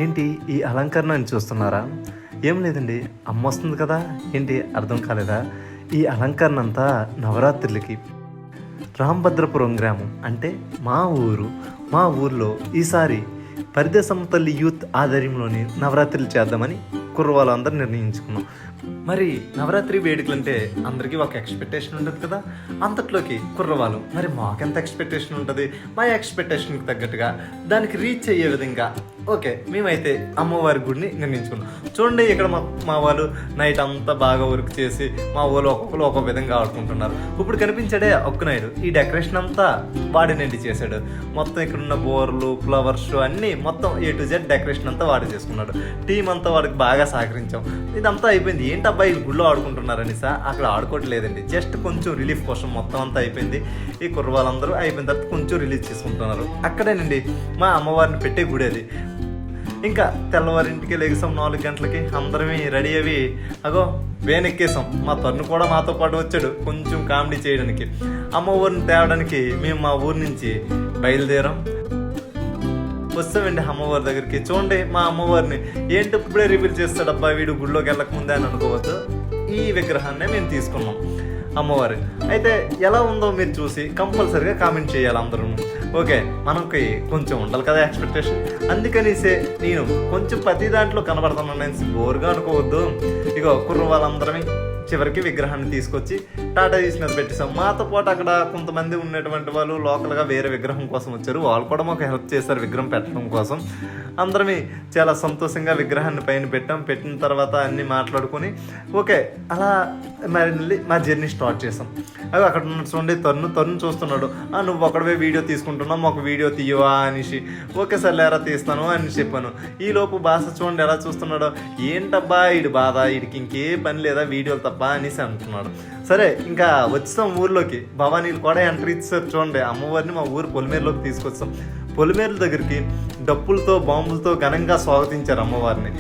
ఏంటి ఈ అలంకరణని చూస్తున్నారా? ఏం లేదండి, అమ్మ వస్తుంది కదా, ఏంటి అర్థం కాలేదా? ఈ అలంకరణ అంతా నవరాత్రులకి రాంభద్రపురం గ్రామం అంటే మా ఊర్లో ఈసారి పరిదేశం తల్లి యూత్ ఆధ్వర్యంలోని నవరాత్రులు చేద్దామని కుర్రవాళ్ళందరూ నిర్ణయించుకున్నాం. మరి నవరాత్రి వేడుకలు అంటే అందరికీ ఒక ఎక్స్పెక్టేషన్ ఉంటుంది కదా, అంతట్లోకి కుర్రవాళ్ళు మరి మాకెంత ఎక్స్పెక్టేషన్ ఉంటుంది, మా ఎక్స్పెక్టేషన్కి తగ్గట్టుగా దానికి రీచ్ అయ్యే విధంగా ఓకే మేమైతే అమ్మవారి గుడిని నిర్మించుకున్నాం. చూడండి, ఇక్కడ మా వాళ్ళు నైట్ అంతా బాగా వర్క్ చేసి మా ఊళ్ళో ఒక్కొక్కరు ఒక్కొక్క విధంగా ఆడుకుంటున్నారు. ఇప్పుడు కనిపించాడే ఒక్కనాయుడు, ఈ డెకరేషన్ అంతా వాడినండి చేశాడు. మొత్తం ఇక్కడ ఉన్న బోర్లు, ఫ్లవర్స్ అన్నీ మొత్తం A to Z డెకరేషన్ అంతా వాడు చేసుకున్నాడు. టీం అంతా వాడికి బాగా సహకరించాం. ఇదంతా అయిపోయింది. ఏంటి అబ్బాయి గుళ్ళో ఆడుకుంటున్నారని అక్కడ ఆడుకోవట్లేదండి, జస్ట్ కొంచెం రిలీఫ్ కోసం మొత్తం అంతా అయిపోయింది. ఈ కుర్రవాళ్ళందరూ అయిపోయిన తర్వాత కొంచెం రిలీజ్ చేసుకుంటున్నారు. అక్కడేనండి మా అమ్మవారిని పెట్టే గుడి అది. ఇంకా తెల్లవారింటికి లెగిసాం 4 గంటలకి, అందరమే రెడీ అవి అగో వేన్ ఎక్కేసాం. మా తన్ను కూడా మాతో పాటు వచ్చాడు కొంచెం కామెడీ చేయడానికి. అమ్మవారిని తేవడానికి మేము మా ఊరి నుంచి బయలుదేరాం. వస్తామండి అమ్మవారి దగ్గరికి. చూడండి మా అమ్మవారిని ఏంటి ఇప్పుడే రివీల్ చేస్తాడు అబ్బా వీడు గుడిలోకి వెళ్ళక ముందే అని అనుకోవద్దు. ఈ విగ్రహాన్నే మేము తీసుకున్నాం అమ్మవారి. అయితే ఎలా ఉందో మీరు చూసి కంపల్సరీగా కామెంట్ చేయాలి అందరూ. ఓకే, మనకి కొంచెం ఉండాలి కదా ఎక్స్పెక్టేషన్, అందుకనిసే నేను కొంచెం ప్రతి దాంట్లో కనబడుతున్నాను, బోర్గా అనుకోవద్దు. ఇగో కుర్ర వాళ్ళందరమే చివరికి విగ్రహాన్ని తీసుకొచ్చి టాటా తీసినది పెట్టేసాం. మాతో పాటు అక్కడ కొంతమంది ఉన్నటువంటి వాళ్ళు లోకల్గా వేరే విగ్రహం కోసం వచ్చారు, వాళ్ళు కూడా మాకు హెల్ప్ చేశారు విగ్రహం పెట్టడం కోసం. అందరమే చాలా సంతోషంగా విగ్రహాన్ని పైన పెట్టిన తర్వాత అన్నీ మాట్లాడుకొని ఓకే అలా మరి మా జర్నీ స్టార్ట్ చేసాం. అవి అక్కడ ఉన్న చూడండి తరుణ్ చూస్తున్నాడు, నువ్వు ఒకడవే వీడియో తీసుకుంటున్నావు, మాకు వీడియో తీయవా అనేసి. ఓకే సార్ లేరా తీస్తాను అని చెప్పాను. ఈలోపు భాష చూడండి ఎలా చూస్తున్నాడో, ఏంటబ్బా వీడి బాధ, వీడికి ఇంకే పని లేదా వీడియోలు తప్ప అనేసి అంటున్నాడు. సరే ఇంకా వచ్చాం ఊర్లోకి. భవానీలు కూడా ఎంట్రీ ఇచ్చారు. చూడండి అమ్మవారిని మా ఊరు పొలిమేరులోకి తీసుకొచ్చాం. పొలిమేరుల దగ్గరికి డప్పులతో బాంబులతో ఘనంగా స్వాగతించారు అమ్మవారిని.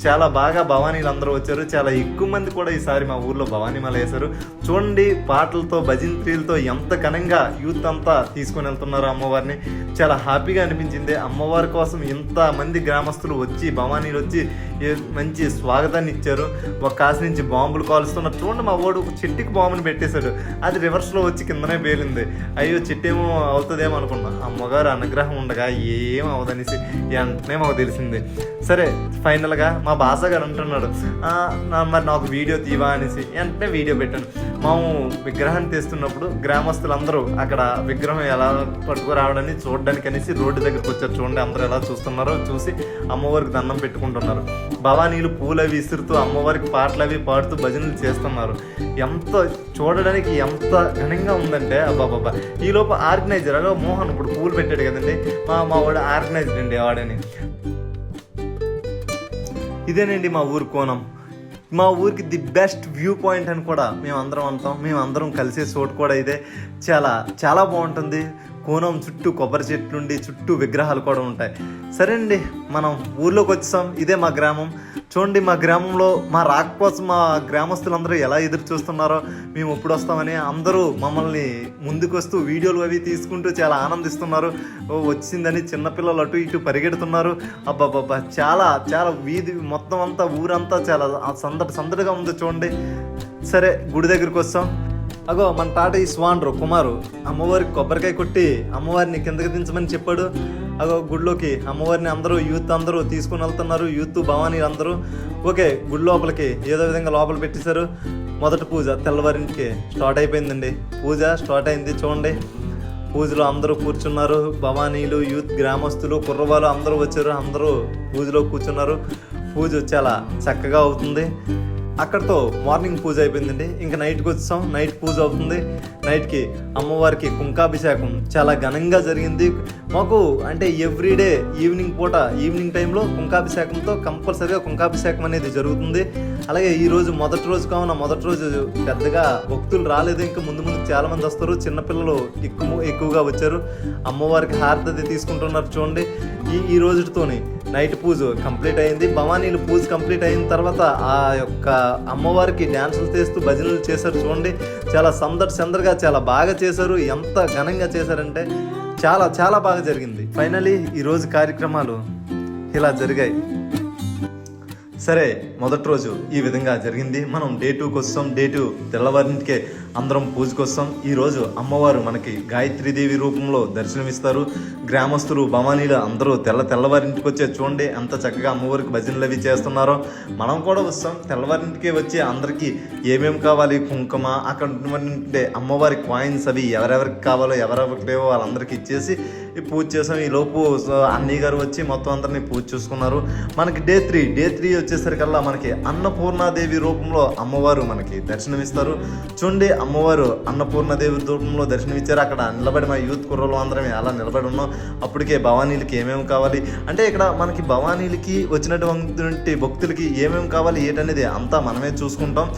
చాలా బాగా భవానీలు అందరూ వచ్చారు. చాలా ఎక్కువ మంది కూడా ఈసారి మా ఊర్లో భవానీ మాల వేశారు. చూడండి పాటలతో భజంత్రీలతో ఎంత ఘనంగా యూత్ అంతా తీసుకొని వెళ్తున్నారు అమ్మవారిని. చాలా హ్యాపీగా అనిపించింది. అమ్మవారి కోసం ఇంతమంది గ్రామస్తులు వచ్చి భవానీలు వచ్చి మంచి స్వాగతాన్ని ఇచ్చారు. ఒక కాసి నుంచి బాంబులు కాలుస్తున్నారు. చూడండి మా వాడు ఒక చెట్టుకి బాంబుని పెట్టేశాడు, అది రివర్స్లో వచ్చి కిందనే పేలింది. అయ్యో చెట్టేమో అవుతుందేమో అనుకున్నా, అమ్మగారు అనుగ్రహం ఉండగా ఏం అవదనేసి వెంటనే మాకు తెలిసింది. సరే ఫైనల్గా మా భాష గారు అంటున్నాడు, మరి నాకు వీడియో తీవా అనేసి వెంటనే వీడియో పెట్టాను. మేము విగ్రహాన్ని తీస్తున్నప్పుడు గ్రామస్తులందరూ అక్కడ విగ్రహం ఎలా పట్టుకురావడాన్ని చూడడానికి అనేసి రోడ్డు దగ్గరికి వచ్చారు. చూడండి అందరూ ఎలా చూస్తున్నారో చూసి అమ్మవారికి దండం పెట్టుకుంటున్నారు. భవానీలు పూలు అవి విసురుతూ అమ్మవారికి పాటలు అవి పాడుతూ భజనలు చేస్తున్నారు. ఎంత చూడడానికి ఎంత ఘనంగా ఉందంటే అబ్బాబాబా. ఈలోపు ఆర్గనైజర్ అలా మోహన్ ఇప్పుడు పూలు పెట్టాడు కదండి, మా వాడు ఆర్గనైజర్ అండి వాడని. ఇదేనండి మా ఊరు కోణం. మా ఊరికి ది బెస్ట్ వ్యూ పాయింట్ అని కూడా మేమందరం అంటాం. మేమందరం కలిసే చోటు కూడా ఇదే. చాలా చాలా బాగుంటుంది. కోణం చుట్టూ కొబ్బరి చెట్లుండి చుట్టూ విగ్రహాలు కూడా ఉంటాయి. సరే అండి, మనం ఊర్లోకి వచ్చాం. ఇదే మా గ్రామం. చూడండి మా గ్రామంలో మా రాక కోసం మా గ్రామస్తులందరూ ఎలా ఎదురు చూస్తున్నారో, మేము ఎప్పుడు వస్తామని అందరూ మమ్మల్ని ముందుకు వస్తూ వీడియోలు అవి తీసుకుంటూ చాలా ఆనందిస్తున్నారు. వచ్చిందని చిన్నపిల్లలు అటు ఇటు పరిగెడుతున్నారు. అబ్బాబ్బా చాలా చాలా వీధి మొత్తం అంతా ఊరంతా చాలా సందడిగా ఉంది చూడండి. సరే గుడి దగ్గరికి వస్తాం. అగో మన తాట ఈ స్వాండ్రు కుమారు అమ్మవారికి కొబ్బరికాయ కొట్టి అమ్మవారిని కిందకి దించమని చెప్పాడు. అగో గుడిలోకి అమ్మవారిని అందరూ యూత్ అందరూ తీసుకుని వెళ్తున్నారు. యూత్ భవానీ అందరూ ఓకే గుడి లోపలికి ఏదో విధంగా లోపల పెట్టేశారు. మొదటి పూజ తెల్లవారింటికి స్టార్ట్ అయిపోయిందండి. పూజ స్టార్ట్ అయింది. చూడండి పూజలో అందరూ కూర్చున్నారు. భవానీలు యూత్ గ్రామస్తులు కుర్రవాళ్ళు అందరూ వచ్చారు. అందరూ పూజలో కూర్చున్నారు. పూజ చాలా చక్కగా అవుతుంది. అక్కడితో మార్నింగ్ పూజ అయిపోయిందండి. ఇంకా నైట్కి వచ్చాం. నైట్ పూజ అవుతుంది. నైట్కి అమ్మవారికి కుంకాభిషేకం చాలా ఘనంగా జరిగింది. మాకు అంటే ఎవ్రీడే ఈవినింగ్ టైంలో కుంకాభిషేకంతో కంపల్సరీగా కుంకాభిషేకం అనేది జరుగుతుంది. అలాగే ఈరోజు మొదటి రోజు కావున మొదటి రోజు పెద్దగా భక్తులు రాలేదు. ఇంకా ముందు చాలామంది వస్తారు. చిన్నపిల్లలు ఎక్కువగా వచ్చారు. అమ్మవారికి హారతి తీసుకుంటున్నారు. చూడండి ఈ రోజుతోని నైట్ పూజ కంప్లీట్ అయింది. భవానీలు పూజ కంప్లీట్ అయిన తర్వాత ఆ యొక్క అమ్మవారికి డ్యాన్సులు చేస్తూ భజనలు చేశారు. చూడండి చాలా సందడిగా చాలా బాగా చేశారు. ఎంత ఘనంగా చేశారంటే చాలా చాలా బాగా జరిగింది. ఫైనలీ ఈరోజు కార్యక్రమాలు ఇలా జరిగాయి. సరే, మొదటి రోజు ఈ విధంగా జరిగింది. మనం డే 2కి వస్తాం. డే 2 తెల్లవారింటికే అందరం పూజకు వస్తాం. ఈరోజు అమ్మవారు మనకి గాయత్రీదేవి రూపంలో దర్శనమిస్తారు. గ్రామస్తులు భవానీలు అందరూ తెల్లవారింటికి వచ్చే చూడండి ఎంత చక్కగా అమ్మవారికి భజనలు అవి చేస్తున్నారో. మనం కూడా వస్తాం. తెల్లవారింటికే వచ్చి అందరికీ ఏమేమి కావాలి, కుంకుమ, అక్కడ ఉండే అమ్మవారి కాయిన్స్ అవి ఎవరెవరికి కావాలో ఎవరెవరికి లేవో వాళ్ళందరికీ ఇచ్చేసి ఈ పూజ చేసాం. ఈ లోపు అన్నయ్య గారు వచ్చి మొత్తం అందరినీ పూజ చూసుకున్నారు. మనకి డే 3 వచ్చేసరికల్లా మనకి అన్నపూర్ణాదేవి రూపంలో అమ్మవారు మనకి దర్శనమిస్తారు. చూడండి, అమ్మవారు అన్నపూర్ణాదేవి రూపంలో దర్శనమిచ్చారు. అక్కడ నిలబడి మా యూత్ కుర్రలు అందరం అలా నిలబడి ఉన్నాం. అప్పటికే భవానీలకి ఏమేమి కావాలి అంటే ఇక్కడ మనకి భవానీలకి వచ్చినటువంటి భక్తులకి ఏమేమి కావాలి ఏంటనేది అంతా మనమే చూసుకుంటాం.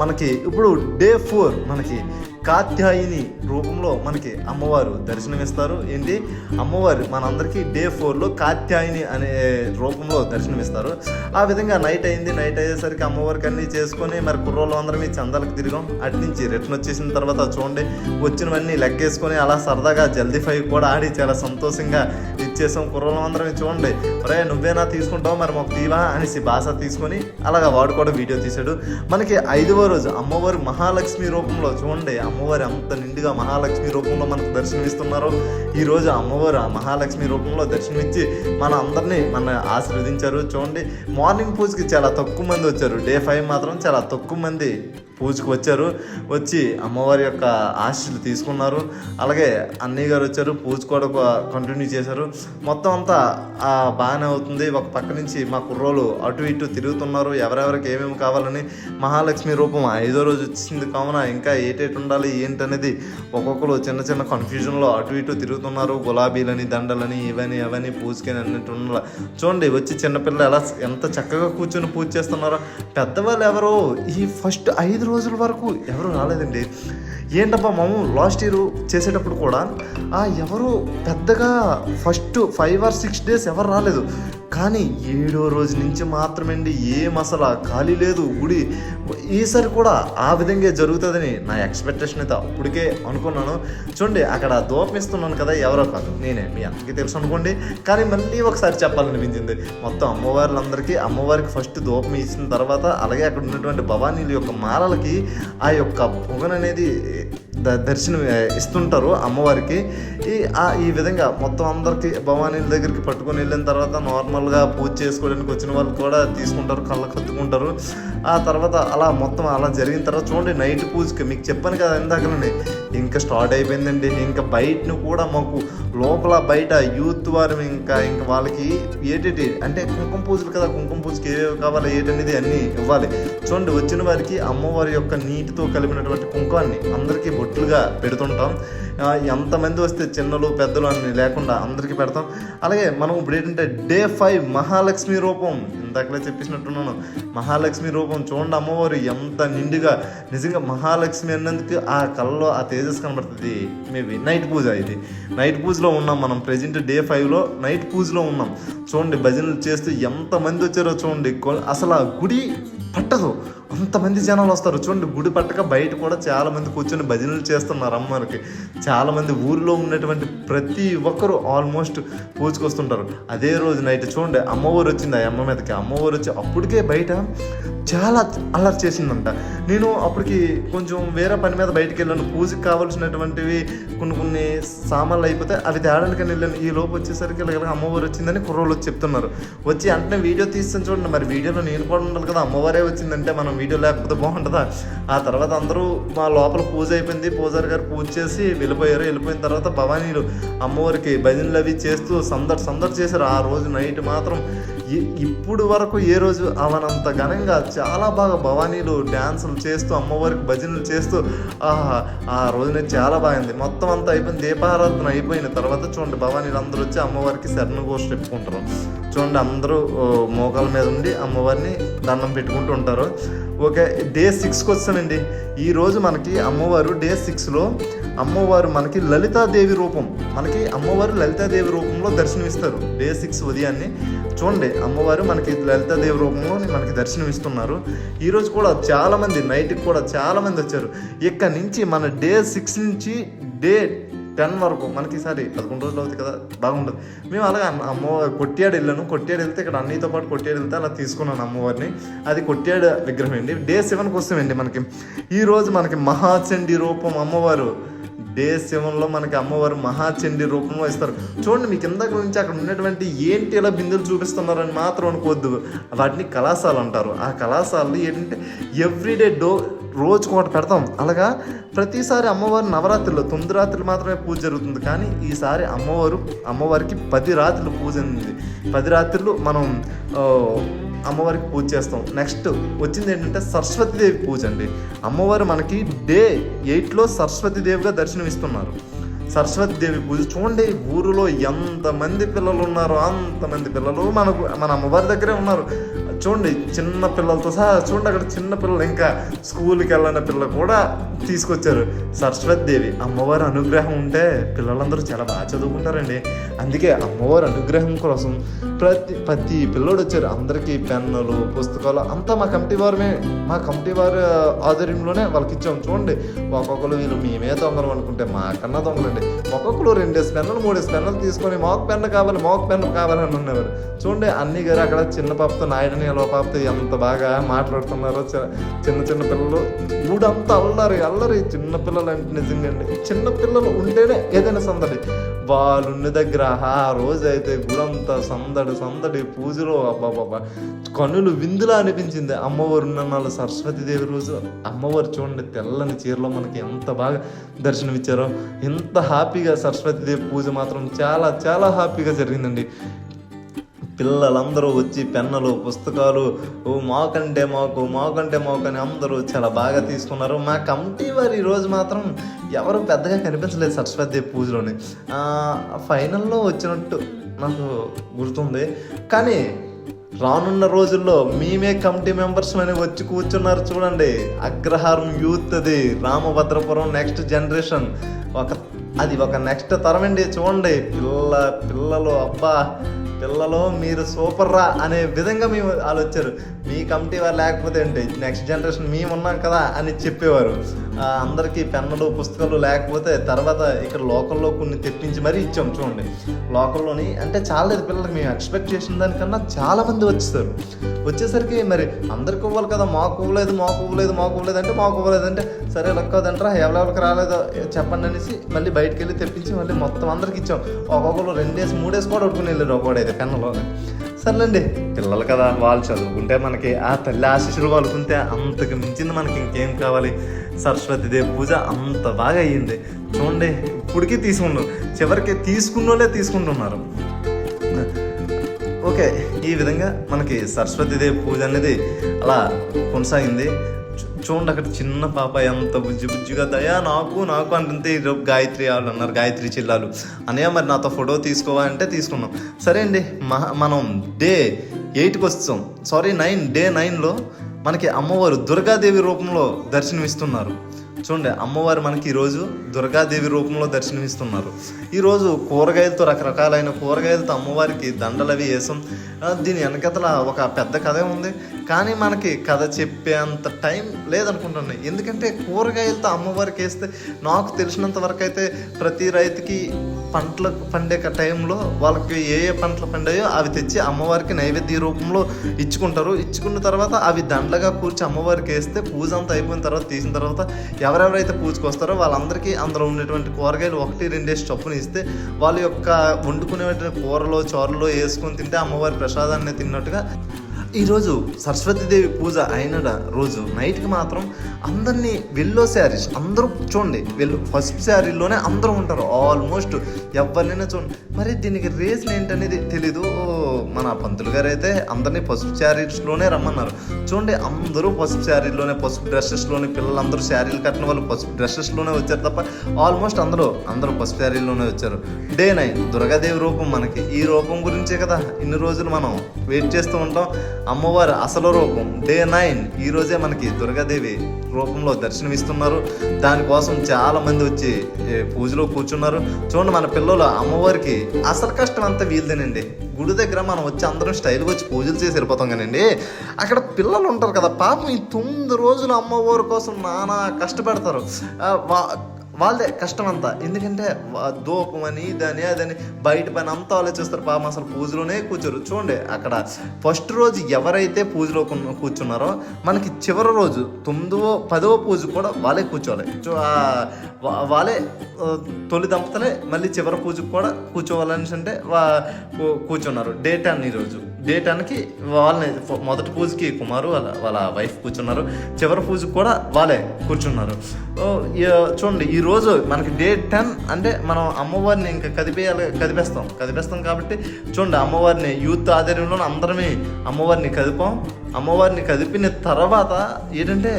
మనకి ఇప్పుడు డే 4 మనకి కాత్యాయిని రూపంలో మనకి అమ్మవారు దర్శనమిస్తారు. ఏంటి, అమ్మవారు మనందరికీ డే 4లో కాత్యాయిని అనే రూపంలో దర్శనమిస్తారు. ఆ విధంగా నైట్ అయింది. నైట్ అయ్యేసరికి అమ్మవారికి అన్నీ చేసుకొని మరి కుర్రోళ్ళు అందరం ఈ చందాలకు తిరిగాం. అటు నుంచి రిటర్న్ వచ్చేసిన తర్వాత చూడండి వచ్చినవన్నీ లెక్కేసుకొని అలా సరదాగా జల్దీ 5 కూడా ఆడి చాలా సంతోషంగా ఇచ్చేసాం. కుర్రోళ్ళం అందరం చూడండి, ఒరే నువ్వేనా తీసుకుంటావు మరి మాకు తీవా అనేసి బాస తీసుకొని అలాగా వాడు కూడా వీడియో తీశాడు. మనకి 5వ రోజు అమ్మవారు మహాలక్ష్మి రూపంలో చూడండి, అమ్మవారు అంత నిండుగా మహాలక్ష్మి రూపంలో మనకు దర్శనమిస్తున్నారు. ఈరోజు అమ్మవారు ఆ మహాలక్ష్మి రూపంలో దర్శనమిచ్చి మన అందరినీ ఆశీర్వదించారు. చూడండి, మార్నింగ్ పూజకి చాలా తక్కువ మంది వచ్చారు. డే 5 మాత్రం చాలా తక్కువ మంది పూజకు వచ్చారు. వచ్చి అమ్మవారి యొక్క ఆశీస్సులు తీసుకున్నారు. అలాగే అన్నయ్య గారు వచ్చారు, పూజ కూడా కంటిన్యూ చేశారు. మొత్తం అంతా బాగానే అవుతుంది. ఒక పక్క నుంచి మా కుర్రోలు అటు ఇటు తిరుగుతున్నారు ఎవరెవరికి ఏమేమి కావాలని. మహాలక్ష్మి రూపం 5వ రోజు వచ్చింది కావున ఇంకా ఏటేటి ఉండాలి ఏంటనేది ఒక్కొక్కరు చిన్న చిన్న కన్ఫ్యూజన్లో అటు ఇటు తిరుగుతున్నారు. గులాబీలని, దండలని, ఇవని అవన్నీ పూజకి అన్నట్టు ఉండాలి. చూడండి, వచ్చి చిన్నపిల్లలు ఎలా ఎంత చక్కగా కూర్చొని పూజ చేస్తున్నారో. పెద్దవాళ్ళు ఎవరో ఈ ఫస్ట్ 5 రోజుల వరకు ఎవరు రాలేదండి. ఏంటబ్బా మాము లాస్ట్ ఇయర్ చేసేటప్పుడు కూడా ఎవరు పెద్దగా ఫస్ట్ 5 or 6 days ఎవరు రాలేదు. కానీ 7వ రోజు నుంచి మాత్రమే అండి ఏం అసలు ఖాళీ లేదు గుడి. ఈసారి కూడా ఆ విధంగా జరుగుతుందని నా ఎక్స్పెక్టేషన్ అయితే అప్పటికే అనుకున్నాను. చూడండి, అక్కడ దూపం ఇస్తున్నాను కదా, ఎవరో కాదు నేనే, మీ అందరికీ తెలుసు అనుకోండి. కానీ మళ్ళీ ఒకసారి చెప్పాలనిపించింది. మొత్తం అమ్మవారికి ఫస్ట్ దూపం ఇచ్చిన తర్వాత అలాగే అక్కడ ఉన్నటువంటి భవానీల యొక్క మాలలకి ఆ యొక్క పొగననేది దర్శనం ఇస్తుంటారు అమ్మవారికి. ఈ విధంగా మొత్తం అందరికీ భవానీల దగ్గరికి పట్టుకొని వెళ్ళిన తర్వాత నార్మల్గా పూజ చేసుకోవడానికి వచ్చిన వాళ్ళు కూడా తీసుకుంటారు, కళ్ళకు కత్తుకుంటారు. ఆ తర్వాత అలా మొత్తం అలా జరిగిన తర్వాత చూడండి, నైట్ పూజకి మీకు చెప్పాను కదా ఇందాకనే ఇంకా స్టార్ట్ అయిపోయిందండి. ఇంకా బయటను కూడా మాకు లోపల బయట యూత్ వారు ఇంకా వాళ్ళకి ఏటేటి అంటే కుంకుమ పూజలు కదా, కుంకుమ పూజకి ఏవేవి కావాలి ఏంటనేది అన్నీ ఇవ్వాలి. చూడండి, వచ్చిన వారికి అమ్మవారి యొక్క నీటితో కలిపినటువంటి కుంకుమాన్ని అందరికీ బొట్టులుగా పెడుతుంటాం. ఎంతమంది వస్తే చిన్నలు పెద్దలు అని లేకుండా అందరికీ పెడతాం. అలాగే మనం ఇప్పుడు ఏంటంటే డే 5 మహాలక్ష్మి రూపం ఇందాకలే చెప్పేసినట్టున్నాను. మహాలక్ష్మి రూపం చూడండి, అమ్మవారు ఎంత నిండుగా నిజంగా మహాలక్ష్మి అన్నందుకు ఆ కళ్ళలో ఆ తేజస్ కనబడుతుంది. మేబీ నైట్ పూజ, ఇది నైట్ పూజలో ఉన్నాం మనం. ప్రెజెంట్ డే 5లో నైట్ పూజలో ఉన్నాం. చూడండి, భజనలు చేస్తూ ఎంతమంది వచ్చారో చూడండి. అసలు ఆ గుడి పట్టదు, అంతమంది జనాలు వస్తారు. చూడండి, గుడి పట్టక బయట కూడా చాలామంది కూర్చొని భజనలు చేస్తున్నారు అమ్మవారికి. చాలామంది ఊరిలో ఉన్నటువంటి ప్రతి ఒక్కరు ఆల్మోస్ట్ పూజకు వస్తుంటారు. అదే రోజు నైట్ చూడండి, అమ్మవారు వచ్చింది ఆ అమ్మ మీదకి. అమ్మవారు వచ్చి అప్పటికే బయట చాలా అల్లరి చేసిందంట. నేను అప్పటికి కొంచెం వేరే పని మీద బయటికి వెళ్ళాను. పూజకి కావాల్సినటువంటివి కొన్ని సామాన్లు అయిపోతే అవి తేడానికని వెళ్ళాను. ఈ లోపు వచ్చేసరికి ఇలా అమ్మవారు వచ్చిందని కుర్రోళ్ళు వచ్చి చెప్తున్నారు. వచ్చి అంటే వీడియో తీస్తాను చూడండి. మరి వీడియోలో నేను కూడా ఉండాలి కదా, అమ్మవారే వచ్చిందంటే మనం వీడియో లేకపోతే బాగుంటుందా? ఆ తర్వాత అందరూ మా లోపల పూజ అయిపోయింది. పూజారి గారు పూజ చేసి వెళ్ళిపోయారు. వెళ్ళిపోయిన తర్వాత భవానీలు అమ్మవారికి భజనలు అవి చేస్తూ సందడి చేశారు. ఆ రోజు నైట్ మాత్రం ఇప్పుడు వరకు ఏ రోజు అవనంత ఘనంగా చాలా బాగా భవానీలు డ్యాన్సులు చేస్తూ అమ్మవారికి భజనలు చేస్తూ ఆ రోజున చాలా బాగుంది. మొత్తం అంతా అయిపోయింది. దీపారాధన అయిపోయిన తర్వాత చూడండి, భవానీలు అందరూ వచ్చి అమ్మవారికి శరణ ఘోష చెప్పుకుంటారు. చూడండి, అందరూ మోకాల మీద ఉండి అమ్మవారిని దండం పెట్టుకుంటూ ఉంటారు. ఓకే, డే 6కి వచ్చానండి. ఈరోజు మనకి అమ్మవారు డే 6లో అమ్మవారు మనకి లలితాదేవి రూపం, మనకి అమ్మవారు లలితాదేవి రూపంలో దర్శనమిస్తారు. డే 6 ఉదయాన్నే చూడండి, అమ్మవారు మనకి లలితాదేవి రూపంలో మనకి దర్శనమిస్తున్నారు. ఈరోజు కూడా చాలామంది నైట్కి కూడా చాలామంది వచ్చారు. ఇక్కడ నుంచి మన డే 6 నుంచి డే 10 వరకు మనకి ఈసారి 11 రోజులు అవుతుంది కదా, బాగుంటుంది. మేము అలాగే అమ్మవారి కొట్టియాడు వెళ్ళాను. కొట్టియాడు వెళ్తే ఇక్కడ అన్నితో పాటు కొట్టియాడు వెళ్తే అలా తీసుకున్నాను అమ్మవారిని. అది కొట్టియాడు విగ్రహం అండి. డే 7కి వస్తామండి. మనకి ఈరోజు మనకి మహాచండీ రూపం అమ్మవారు డే 7లో మనకి అమ్మవారు మహాచండీ రూపంలో ఇస్తారు. చూడండి, మీకు ఇందాక నుంచి అక్కడ ఉన్నటువంటి ఏంటి ఇలా బిందులు చూపిస్తున్నారని మాత్రం అనుకోవద్దు. వాటిని కళాశాల అంటారు. ఆ కళాశాలలో ఏంటంటే ఎవ్రీడే రోజుకు ఒకటి పెడతాం. అలాగా ప్రతిసారి అమ్మవారి నవరాత్రుల్లో 9 రాత్రులు మాత్రమే పూజ జరుగుతుంది. కానీ ఈసారి అమ్మవారికి 10 రాత్రులు పూజ ఉంది. 10 రాత్రులు మనం అమ్మవారికి పూజ చేస్తాం. నెక్స్ట్ వచ్చింది ఏంటంటే సరస్వతీదేవి పూజ అండి. అమ్మవారు మనకి డే 8లో సరస్వతీదేవిగా దర్శనమిస్తున్నారు. సరస్వతీదేవి పూజ చూడండి, ఊరిలో ఎంతమంది పిల్లలు ఉన్నారో అంతమంది పిల్లలు మన అమ్మవారి దగ్గరే ఉన్నారు. చూడండి, చిన్న పిల్లలతో సహా చూడండి, అక్కడ చిన్న పిల్లలు ఇంకా స్కూల్కి వెళ్ళిన పిల్లలు కూడా తీసుకొచ్చారు. సరస్వతీదేవి అమ్మవారి అనుగ్రహం ఉంటే పిల్లలందరూ చాలా బాగా చదువుకుంటారండి. అందుకే అమ్మవారి అనుగ్రహం కోసం ప్రతి పిల్లోడు వచ్చారు. అందరికీ పెన్నులు, పుస్తకాలు అంతా మా కమిటీ వారి ఆధ్వర్యంలోనే వాళ్ళకి ఇచ్చాం. చూడండి, ఒక్కొక్కరు వీళ్ళు మేమే దొంగలు అనుకుంటే మాకన్నా దొంగలండి. ఒక్కొక్కరు 2 పెన్నులు 3 పెన్నులు తీసుకొని మాకు పెన్ను కావాలని ఉన్నవారు. చూడండి, అన్ని గారు అక్కడ చిన్న పాపతో నాయుడని ఎలా పాపతో ఎంత బాగా మాట్లాడుతున్నారో. చిన్న పిల్లలు ఊడంతా అల్లరి చిన్న పిల్లలు అంటే నిజంగా అండి. చిన్న పిల్లలు ఉంటేనే ఏదైనా సందడి. వాళ్ళున్న దగ్గర ఆ రోజు అయితే గుడంతా సందడి పూజలో అబ్బాబాబా కన్నులు విందులా అనిపించింది. అమ్మవారు ఉన్న నాలుగు సరస్వతీదేవి రోజు అమ్మవారు చూడండి, తెల్లని చీరలో మనకి ఎంత బాగా దర్శనమిచ్చారో. ఎంత హ్యాపీగా సరస్వతీదేవి పూజ మాత్రం చాలా చాలా హ్యాపీగా జరిగిందండి. పిల్లలందరూ వచ్చి పెన్నులు, పుస్తకాలు మాకంటే మాకు అని అందరూ చాలా బాగా తీసుకున్నారు. మా కమిటీ వారు ఈరోజు మాత్రం ఎవరు పెద్దగా కనిపించలేదు సరస్వతీదేవి పూజలోని. ఫైనల్లో వచ్చినట్టు నాకు గుర్తుంది. కానీ రానున్న రోజుల్లో మేమే కమిటీ మెంబర్స్ అని వచ్చి కూర్చున్నారు. చూడండి, అగ్రహారం యూత్, అది రామభద్రపురం నెక్స్ట్ జనరేషన్, అది ఒక నెక్స్ట్ తరం అండి. చూడండి, పిల్లలు అబ్బా పిల్లలు మీరు సూపర్ రా అనే విధంగా మేము వాళ్ళు వచ్చారు. మీ కమిటీ వారు లేకపోతే ఏంటి, నెక్స్ట్ జనరేషన్ మేము ఉన్నాం కదా అని చెప్పేవారు. అందరికీ పెన్నులు, పుస్తకాలు లేకపోతే తర్వాత ఇక్కడ లోకల్లో కొన్ని తెప్పించి మరీ ఇచ్చాం. చూడండి, లోకల్లోని అంటే చాలాలేదు పిల్లలకి. మేము ఎక్స్పెక్ట్ చేసిన దానికన్నా చాలామంది వచ్చేసరికి మరి అందరికి ఇవ్వాలి కదా. మాకు ఇవ్వలేదు అంటే సరే లెక్కదంటారా, ఎవరెవరికి రాలేదో చెప్పండి అనేసి మళ్ళీ బయటకు వెళ్ళి తెప్పించి మళ్ళీ మొత్తం అందరికి ఇచ్చాం. ఒక్కొక్కరు 2 డేస్ 3 డేస్ కూడా పట్టుకుని వెళ్ళారు ఒక్కొక్కడైతే పెన్నులో. సర్లేండి, పిల్లలు కదా, వాళ్ళు చదువుకుంటే మనకి ఆ తల్లి ఆశీస్సులు వాళ్ళకుంటే అంతకు మించింది మనకి ఇంకేం కావాలి. సరస్వతీదేవి పూజ అంత బాగా అయ్యింది. చూడండి, ఇప్పటికీ చివరికి తీసుకుంటున్నారు. ఓకే, ఈ విధంగా మనకి సరస్వతీదేవి పూజ అనేది అలా కొనసాగింది. చూడండి, అక్కడ చిన్న పాప ఎంత బుజ్జిగా దయా నాకు అంటే ఈరోజు గాయత్రి వాళ్ళు అన్నారు, గాయత్రి చిల్లాలు అన్నయ్య మరి నాతో ఫోటో తీసుకోవా అంటే తీసుకున్నాం. సరే అండి, మనం డే 8కి వస్తాం. డే 9లో మనకి అమ్మవారు దుర్గాదేవి రూపంలో దర్శనమిస్తున్నారు. చూడండి, అమ్మవారు మనకి ఈరోజు దుర్గాదేవి రూపంలో దర్శనమిస్తున్నారు. ఈరోజు రకరకాలైన కూరగాయలతో అమ్మవారికి దండలు అవి వేసాం. దీని వెనకతల ఒక పెద్ద కథ ఉంది. కానీ మనకి కథ చెప్పేంత టైం లేదనుకుంటున్నాను. ఎందుకంటే కూరగాయలతో అమ్మవారికి వేస్తే నాకు తెలిసినంత వరకు అయితే ప్రతి రైతుకి పంటలు పండే టైంలో వాళ్ళకి ఏ పంటలు పండాయో అవి తెచ్చి అమ్మవారికి నైవేద్య రూపంలో ఇచ్చుకున్న తర్వాత అవి దండలుగా కూర్చి అమ్మవారికి వేస్తే పూజ అంతా అయిపోయిన తర్వాత తీసిన తర్వాత ఎవరెవరైతే పూజకు వస్తారో వాళ్ళందరికీ అందులో ఉన్నటువంటి కూరగాయలు 1-2 చొప్పున ఇస్తే వాళ్ళ యొక్క వండుకునేటువంటి కూరలో చోరలో వేసుకొని తింటే అమ్మవారి ప్రసాదాన్ని తిన్నట్టుగా. ఈరోజు సరస్వతీదేవి పూజ అయిన రోజు నైట్కి మాత్రం అందరినీ వెల్లో శారీస్ అందరూ చూడండి, పసుపు శారీలోనే అందరూ ఉంటారు ఆల్మోస్ట్ ఎవరినైనా చూడండి. మరి దీనికి రీజన్ ఏంటనేది తెలీదు. మన పంతులు గారు అయితే అందరినీ పసుపు శారీస్లోనే రమ్మన్నారు. చూడండి, అందరూ పసుపు శారీలోనే, పసుపు డ్రెస్సెస్లోనే, పిల్లలందరూ శారీలు కట్టిన వాళ్ళు పసుపు డ్రెస్సెస్లోనే వచ్చారు తప్ప ఆల్మోస్ట్ అందరూ పసుపు శారీలోనే వచ్చారు. డే 9 దుర్గాదేవి రూపం మనకి. ఈ రూపం గురించే కదా ఇన్ని రోజులు మనం వెయిట్ చేస్తూ ఉంటాం. అమ్మవారి అసలు రూపం డే 9 ఈరోజే మనకి దుర్గాదేవి రూపంలో దర్శనమిస్తున్నారు. దానికోసం చాలా మంది వచ్చి పూజలో కూర్చున్నారు. చూడండి, మన పిల్లలు అమ్మవారికి అసలు కష్టం అంతా వీలుదేనండి. గుడి దగ్గర మనం వచ్చి అందరం స్టైల్గా వచ్చి పూజలు చేసి వెళ్ళిపోతాం కానండి, అక్కడ పిల్లలు ఉంటారు కదా పాపం, ఈ 9 రోజులు అమ్మవారి కోసం నానా కష్టపడతారు. వాళ్ళదే కష్టం అంతా. ఎందుకంటే దూపం అని ఇదని అదని బయట పని అంతా ఆలోచిస్తారు. పాపం అసలు పూజలోనే కూర్చోరు. చూడండి అక్కడ ఫస్ట్ రోజు ఎవరైతే పూజలో కూర్చున్నారో మనకి చివరి రోజు 9వ 10వ పూజ కూడా వాళ్ళే కూర్చోవాలి. వాళ్ళే తొలి దంపతులే మళ్ళీ చివరి పూజకు కూడా కూర్చోవాలని అంటే కూర్చున్నారు. డే 10 ఈరోజు. డే 10కి వాళ్ళని మొదటి పూజకి కుమారు వాళ్ళ వైఫ్ కూర్చున్నారు. చివరి పూజకు కూడా వాళ్ళే కూర్చున్నారు. చూడండి ఈరోజు మనకి డే 10 అంటే మనం అమ్మవారిని ఇంకా కదిపేస్తాం కాబట్టి చూడండి అమ్మవారిని యూత్ ఆధ్వర్యంలో అందరమే అమ్మవారిని కదిపాం. అమ్మవారిని కదిపిన తర్వాత ఏంటంటే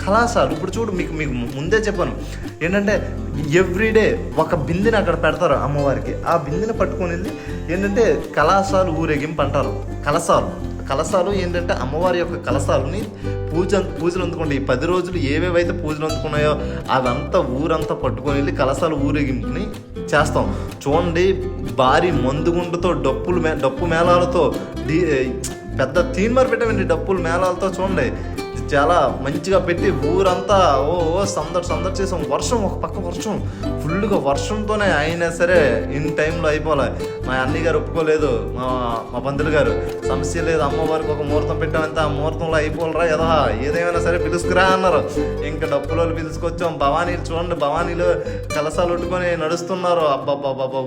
కళాశాలు. ఇప్పుడు చూడు మీకు ముందే చెప్పాను ఏంటంటే ఎవ్రీడే ఒక బిందెని అక్కడ పెడతారు అమ్మవారికి. ఆ బిందెని పట్టుకొని వెళ్ళి ఏంటంటే కళాశాలు ఊరేగింపు అంటారు. కలశాలు ఏంటంటే అమ్మవారి యొక్క కలశాలని పూజలు అందుకుంటే ఈ 10 రోజులు ఏవేవైతే పూజలు అందుకున్నాయో అవంతా ఊరంతా పట్టుకొని వెళ్ళి కలశాలు ఊరేగింపుని చేస్తాం. చూడండి భారీ మందుగుండుతో డప్పు మేళాలతో పెద్ద తీన్మార్ పెట్టామండి. డప్పులు మేళాలతో చూడండి చాలా మంచిగా పెట్టి ఊరంతా సందడి చేసాం. ఒక పక్క వర్షం ఫుల్గా వర్షంతోనే అయినా సరే ఇన్ టైంలో అయిపోలే. మా అన్నయ్య గారు ఒప్పుకోలేదు, మా పంతులు గారు సమస్య లేదు, అమ్మవారికి ఒక ముహూర్తం పెట్టామంటే ఆ ముహూర్తంలో అయిపోలరా ఏదేమైనా సరే పిలుసుకురా అన్నారు. ఇంకా డప్పులో పిలుచుకొచ్చాం. భవానీలు చూడండి, భవానీలు కలసాలు ఉట్టుకొని నడుస్తున్నారు. అబ్బాబ్బాబ్బా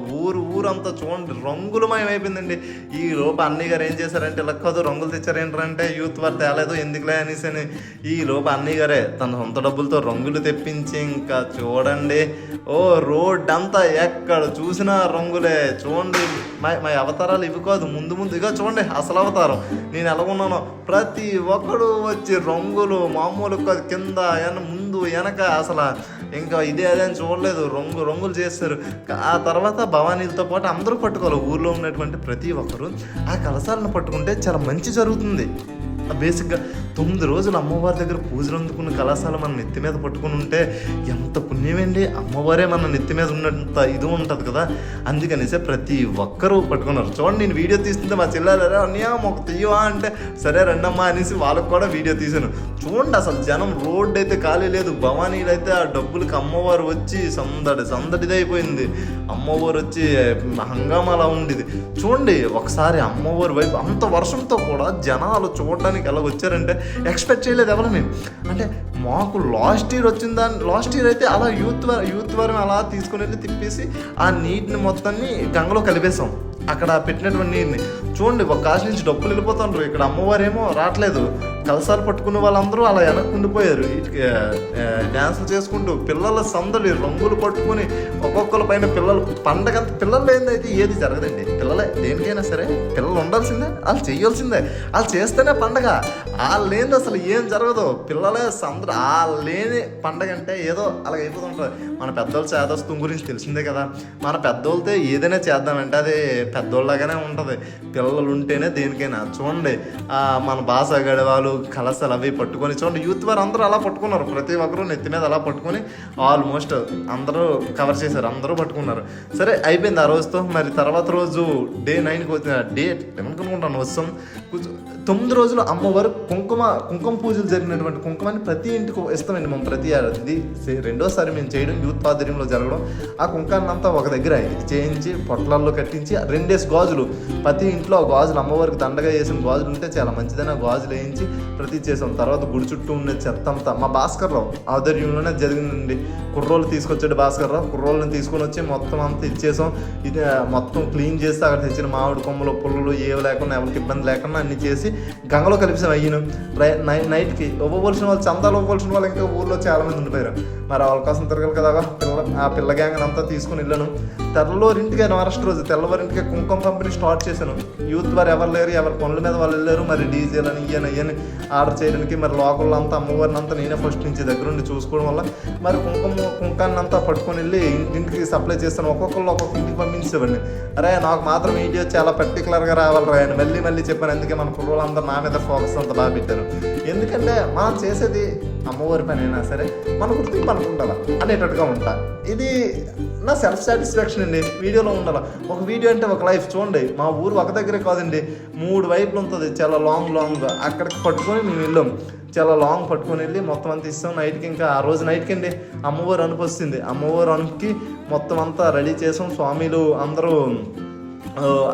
ఊరంతా చూడండి రంగులమయం అయిపోయిందండి. ఈ లోపు అన్నయ్య గారు ఏం చేశారంటే లెక్కదు రంగులు తెచ్చారేంటంటే యూత్ వారు తేలేదు ఎందుకులే అనేసి అని ఈ లోపు అన్నయ్య గారే తన సొంత డబ్బులతో రంగులు తెప్పించి ఇంకా చూడండి రోడ్ అంతా ఎక్కడ చూసినా రంగులే. చూడండి మా అవతారాలు ఇవి కాదు, ముందుగా చూడండి అసలు అవతారం నేను ఎలాగున్నానో. ప్రతి ఒక్కడు వచ్చి రంగులు మామూలు కింద ముందు వెనక అసలు ఇంకా ఇదే అదే అని చూడలేదు. రంగులు చేస్తారు. ఆ తర్వాత భవానీలతో పాటు అందరూ పట్టుకోవాలి. ఊర్లో ఉన్నటువంటి ప్రతి ఒక్కరు ఆ కలశాలను పట్టుకుంటే చాలా మంచి జరుగుతుంది. బేసిక్గా 9 రోజులు అమ్మవారి దగ్గర పూజలు అందుకున్న కళాశాల మన నెత్తి మీద పట్టుకుని ఉంటే ఎంత పుణ్యమేంటి. అమ్మవారే మన నెత్తి మీద ఉన్నంత ఇది ఉంటుంది కదా. అందుకనేసే ప్రతి ఒక్కరూ పట్టుకున్నారు. చూడండి నేను వీడియో తీస్తుంటే మా చెల్లెలరా అన్నయ్య ఒక తీయవా అంటే సరే రండమ్మా అనేసి వాళ్ళకు కూడా వీడియో తీశాను. చూడండి అసలు జనం రోడ్డు అయితే ఖాళీ లేదు. భవానీలు అయితే ఆ డబ్బులకి అమ్మవారు వచ్చి సందడిదే అయిపోయింది. అమ్మవారు వచ్చి హంగామాలా ఉండేది. చూడండి ఒకసారి అమ్మవారి వైపు అంత వర్షంతో కూడా జనాలు చూడడానికి ఎలా వచ్చారంటే ఎక్స్పెక్ట్ చేయలేదు ఎవరిని. అంటే మాకు లాస్ట్ ఇయర్ అయితే అలా యూత్ వారిని అలా తీసుకుని వెళ్ళి తిప్పేసి ఆ నీటిని మొత్తాన్ని గంగలో కలిపేసాం. అక్కడ పెట్టినటువంటి నీరుని చూడండి ఒక కాశ నుంచి డబ్బులు వెళ్ళిపోతుండ్రు. ఇక్కడ అమ్మవారేమో రావట్లేదు. కలసాలు పట్టుకునే వాళ్ళందరూ అలా వెనక్కుండిపోయారు. డ్యాన్సులు చేసుకుంటూ పిల్లల సందడి రంగులు పట్టుకొని ఒక్కొక్కరి పైన పిల్లలు పండగ పిల్లలు ఏందైతే ఏది జరగదండి. పిల్లలే దేనికైనా సరే పిల్లలు ఉండాల్సిందే, వాళ్ళు చేయాల్సిందే. వాళ్ళు చేస్తేనే పండగ. వాళ్ళు లేనిది అసలు ఏం జరగదు. పిల్లలే సందడి. వాళ్ళు లేని పండగ అంటే ఏదో అలాగ అయిపోతుంటుంది. మన పెద్దోళ్ళ చేదస్తం గురించి తెలిసిందే కదా. మన పెద్దోళ్ళతో ఏదైనా చేద్దామంటే అది పెద్దోళ్ళలాగానే ఉంటుంది. పిల్లలు ఉంటేనే దేనికైనా. చూడండి మన భాష గడవాళ్ళు కలసలు అవి పట్టుకొని చూడండి యూత్ వారు అందరూ అలా పట్టుకున్నారు. ప్రతి ఒక్కరు నెత్తి మీద అలా పట్టుకొని ఆల్మోస్ట్ అందరూ కవర్ చేశారు. అందరూ పట్టుకున్నారు. సరే అయిపోయింది ఆ రోజుతో. మరి తర్వాత రోజు డే 9కి వచ్చిన డే 11 అనుకుంటాను వస్తాం. 9 రోజులు అమ్మవారు కుంకుమ పూజలు జరిగినటువంటి కుంకుమని ప్రతి ఇంటికి ఇస్తామండి మనం ప్రతి ఏడాది. ఇది రెండోసారి మేము చేయడం యూత్ ఆధ్వర్యంలో జరగడం. ఆ కుంకాన్ని అంతా ఒక దగ్గర చేయించి పొట్లాల్లో కట్టించి 2 గాజులు ప్రతి ఇంట్లో గాజులు అమ్మవారికి దండగా వేసిన గాజులు ఉంటే చాలా మంచిదని ఆ గాజులు వేయించి ప్రతి చేసాం. తర్వాత గుడి చుట్టూ ఉండే చెత్త అంతా మా భాస్కర్రావు ఆధ్వర్యంలోనే జరిగిందండి. కుర్రోళ్ళు తీసుకొచ్చాడు భాస్కర్రావు. కుర్రోళ్ళని తీసుకొని వచ్చి మొత్తం అంతా ఇచ్చేసాం. ఇది మొత్తం క్లీన్ చేస్తే అక్కడ తెచ్చిన మామిడి కొమ్మలు పుల్లలు ఏవి లేకుండా ఎవరికి ఇబ్బంది లేకుండా అన్ని చేసి గంగలో కలిపిసాం. అయ్యను నైట్కి ఇవ్వవలసిన వాళ్ళు చందాలు ఇవ్వవలసిన వాళ్ళు ఇంకా ఊర్లో చాలా మంది ఉండిపోయారు. మరి వాళ్ళ కోసం తిరగలి కదా ఆ పిల్ల గ్యాంగ్ అంతా తీసుకుని వెళ్ళాను. తెల్లవారింటికి అరెస్ట్ రోజు తెల్లవారింటికి కుంకుమ పంపిణీ స్టార్ట్ చేశాను. యూత్ వారు ఎవరు లేరు, ఎవరి పనుల మీద వాళ్ళు వెళ్ళారు. మరి డీజేలు అని ఇయ్యని ఆర్డర్ చేయడానికి మరి లోకల్లో అంతా అమ్మవారిని అంతా నేనే ఫస్ట్ నుంచి దగ్గరుండి చూసుకోవడం వల్ల మరి కుంకాన్ని అంతా పట్టుకొని వెళ్ళి ఇంటికి సప్లై చేస్తాను. ఒక్కొక్కళ్ళు ఒక్కొక్క ఇంటికి పంపించేవాడిని. అరే నాకు మాత్రం వీడియో చాలా పర్టికులర్గా రావాలి రా అని మళ్ళీ చెప్పాను. అందుకే మన కుర్రోళ్ళు అందరూ నా మీద ఫోకస్ అంతా బాగా పెట్టారు. ఎందుకంటే మనం చేసేది అమ్మవారి పని అయినా సరే మన గుర్తింపు మనకు ఉండాలి అనేటట్టుగా ఉంటా. ఇది నా సెల్ఫ్ సాటిస్ఫాక్షన్ అండి. వీడియోలో ఉండాలి. ఒక వీడియో అంటే ఒక లైఫ్. చూడండి, మా ఊరు ఒక దగ్గరే కాదండి, 3 వైపులు ఉంటుంది, చాలా లాంగ్. అక్కడికి పట్టుకొని మేము వెళ్ళాం, చాలా లాంగ్ పట్టుకొని వెళ్ళి మొత్తం అంతా ఇస్తాం. నైట్కి ఇంకా ఆ రోజు నైట్కి అండి అమ్మవారు అనుపు వస్తుంది. అమ్మవారు అనుపుకి మొత్తం అంతా రెడీ చేసాం. స్వామిలు అందరూ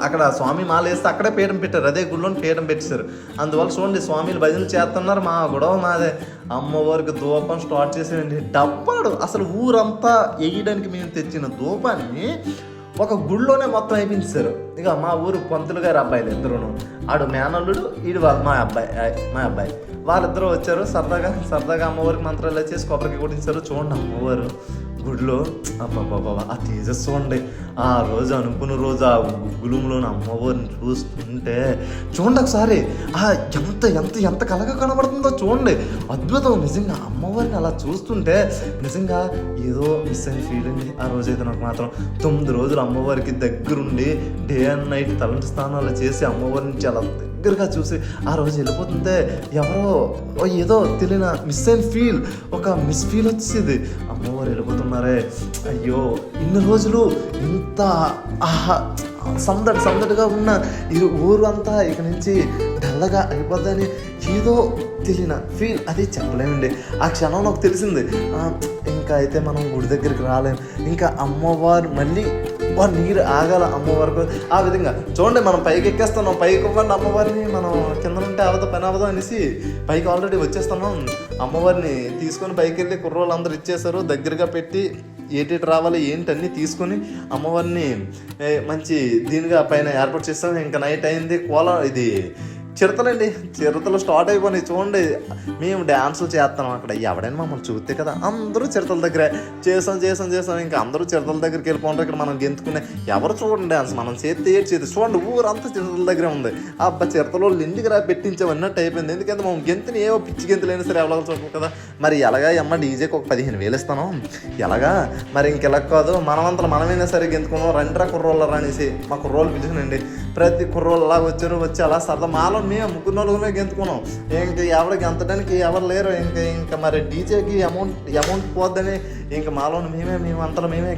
అక్కడ స్వామి మాల వేస్తే అక్కడే పీఠం పెట్టారు, అదే గుడిలోని పీఠం పెట్టేశారు. అందువల్ల చూడండి, స్వామిలు భజన చేస్తున్నారు, మా గొడవ మాదే. అమ్మవారికి ధూపం స్టార్ట్ చేసేయండి. డబ్బాడు అసలు ఊరంతా వేయడానికి మేము తెచ్చిన ధూపాన్ని ఒక గుడిలోనే మొత్తం అయిపించారు. ఇక మా ఊరు పంతులు గారు అబ్బాయిలు ఇద్దరును, ఆడు మేనల్లుడు, ఈడు మా అబ్బాయి వాళ్ళిద్దరూ వచ్చారు. సరదాగా అమ్మవారికి మంత్రాలు చేసి కొబ్బరికి కొట్టించారు. చూడండి అమ్మవారు గుడిలో అబ్బాబాబా ఆ తేజస్సు చూడండి. ఆ రోజు అనుకున్న రోజు ఆ గుగులంలోని అమ్మవారిని చూస్తుంటే చూడండి ఒకసారి ఎంత కలగా కనబడుతుందో చూడండి. అద్భుతం నిజంగా. అమ్మవారిని అలా చూస్తుంటే నిజంగా ఏదో మిస్ అయిన ఫీల్ అండి ఆ రోజైతే నాకు మాత్రం. 9 రోజులు అమ్మవారికి దగ్గరుండి డే అండ్ నైట్ తలంటి స్నానాలు చేసి అమ్మవారిని చాలా దగ్గరగా చూసి ఆ రోజు వెళ్ళిపోతుంటే ఎవరో ఏదో తెలియని మిస్ అయిన ఫీల్, ఒక మిస్ ఫీల్ వచ్చేది. అమ్మవారు వెళ్ళిపోతున్నారే, అయ్యో ఇన్ని రోజులు ఇంత సందడిగా ఉన్న ఈ ఊరు అంతా ఇక నుంచి డల్లగా అయిపోద్దని ఏదో తెలియని ఫీల్, అది చెప్పలేమండి. ఆ క్షణం నాకు తెలిసింది, ఇంకా అయితే మనం గుడి దగ్గరికి రాలేం, ఇంకా అమ్మవారు మళ్ళీ నీరు ఆగాల అమ్మవారికి. ఆ విధంగా చూడండి, మనం పైకి ఎక్కేస్తున్నాం, పైకి ఇవ్వండి అమ్మవారిని, మనం కింద ఉంటే పని అవదో అనేసి పైకి ఆల్రెడీ వచ్చేస్తున్నాం. అమ్మవారిని తీసుకొని పైకి వెళ్ళి కుర్రోళ్ళు అందరూ ఇచ్చేసారు, దగ్గరగా పెట్టి ఏటేటి రావాలి ఏంటి అన్నీ తీసుకొని అమ్మవారిని మంచి దీనిగా పైన ఏర్పాటు చేస్తాం. ఇంకా నైట్ అయింది. ఇది చిరతలండి, చిరతలు స్టార్ట్ అయిపోయినాయి. చూడండి, మేము డ్యాన్సులు చేస్తున్నాం అక్కడ, ఎవడైనా మమ్మల్ని చూస్తే కదా అందరూ చిరతల దగ్గరే చేసాం. ఇంకా అందరూ చిరతల దగ్గరికి వెళ్ళిపోంటారు. ఇక్కడ మనం గెంతుకునే ఎవరు చూడండి డ్యాన్స్, మనం చేతి చూడండి ఊరంతా చిరతల దగ్గరే ఉంది. అబ్బా చిరతలో ఇంటికి పెట్టించాం అన్నట్టు అయిపోయింది. ఎందుకంటే మనం గెంతుని ఏవో పిచ్చి గెంతులైనా సరే ఎవరికి చూడదు కదా. మరి ఎలాగా అమ్మ డీజేకి ఒక 15,000 ఇస్తాను ఎలాగా, మరి ఇంకెలా కాదు మనమంతా మనమైనా సరే గెంతుకున్నాం. రండ్రా కుర్రోళ్ళరా అనేసి మా కుర్రోళ్ళు పిలిచినండి. ప్రతి కుర్రోళ్ళు అలాగ వచ్చి అలా సరదా మాలో మేము 3-4 గెంతుకున్నాం. ఇంకా ఎవరికి గెంతడానికి ఎవరు లేరు. ఇంకా మరి డీజేకి అమౌంట్ పోద్దని ఇంకా మాలో మేమే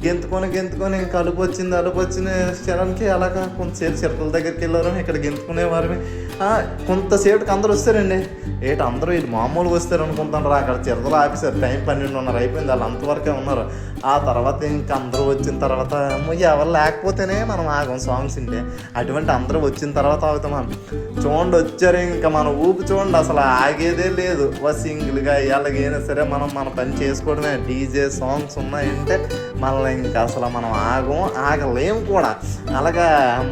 గెంతుకొని ఇంకా అలుపు వచ్చిన క్షణానికి అలాగా కొంతసేపు చిరతల దగ్గరికి వెళ్ళారు. ఇక్కడ గెంతుకునేవారిని కొంతసేపుకి అందరూ వస్తారండి. అందరూ వీళ్ళు మామూలుగా వస్తారు అనుకుంటారు. అక్కడ చిరతలు ఆపేశారు. టైం 12:30 అయిపోయింది. వాళ్ళు అంతవరకే ఉన్నారు. ఆ తర్వాత ఇంకా అందరూ వచ్చిన తర్వాత ఎవరు లేకపోతేనే మనం ఆగం సాంగ్స్ ఉంటే, అటువంటి అందరూ వచ్చిన తర్వాత ఆగుతాం. చూడండి వచ్చారు, ఇంకా మన ఊపి చూడండి అసలు ఆగేదే లేదు. సింగిల్గా ఎలాగైనా సరే మనం మన పని చేసుకోవడమే. డీజే సాంగ్స్ ఉన్నాయంటే మనల్ని ఇంకా అసలు మనం ఆగలేము కూడా. అలాగా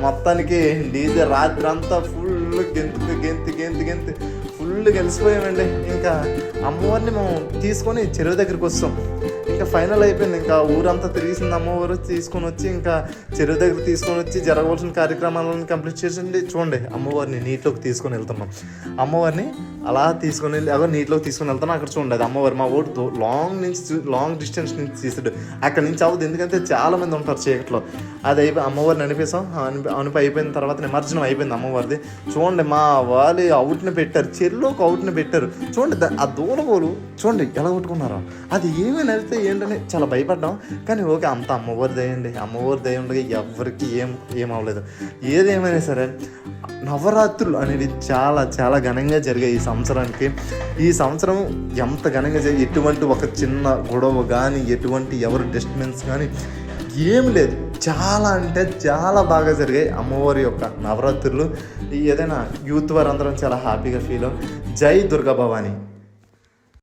మొత్తానికి డీజే రాత్రి అంతా ఫుల్ గెంతి ఫుల్ కలిసిపోయామండి. ఇంకా అమ్మవారిని మేము తీసుకొని చెరువు దగ్గరికి వస్తాం. ఇంకా ఫైనల్ అయిపోయింది. ఇంకా ఊరంతా తిరిగిసింది అమ్మవారు తీసుకొని వచ్చి, ఇంకా చెరువు దగ్గర తీసుకొని వచ్చి జరగవలసిన కార్యక్రమాలను కంప్లీట్ చేసింది. చూడండి అమ్మవారిని నీటిలోకి తీసుకొని వెళ్తున్నాం. అమ్మవారిని అలా తీసుకొని వెళ్ళి నీటిలోకి తీసుకొని వెళ్తాను. అక్కడ చూడండి అది అమ్మవారు. మా ఊరు లాంగ్ డిస్టెన్స్ నుంచి తీసాడు. అక్కడ నుంచి అవ్వదు, ఎందుకంటే చాలా మంది ఉంటారు చీకట్లో. అది అమ్మవారిని అనిపిస్తాం. అయిపోయిన తర్వాత నిమజ్జనం అయిపోయింది అమ్మవారిది. చూడండి మా వాళ్ళు అవుట్ని పెట్టారు, చెరువులోకి అవుట్ని పెట్టారు. చూడండి ఆ దూలగోలు చూడండి ఎలా కొట్టుకున్నారో. అది ఏమైనా అయితే ఏంటని చాలా భయపడ్డాం. కానీ ఓకే, అంత అమ్మవారి దయండి. అమ్మవారి దయ ఉండగా ఎవరికి ఏం అవ్వలేదు. ఏదేమైనా సరే నవరాత్రులు అనేవి చాలా ఘనంగా జరిగాయి ఈ సంవత్సరానికి. ఈ సంవత్సరం ఎంత ఘనంగా ఎటువంటి ఒక చిన్న గొడవ కానీ, ఎటువంటి ఎవరు డిస్టర్బెన్స్ కానీ ఏం లేదు. చాలా అంటే చాలా బాగా జరిగాయి అమ్మవారి యొక్క నవరాత్రులు. ఏదైనా యూత్ వారందరం చాలా హ్యాపీగా ఫీల్. జై దుర్గా భవాని.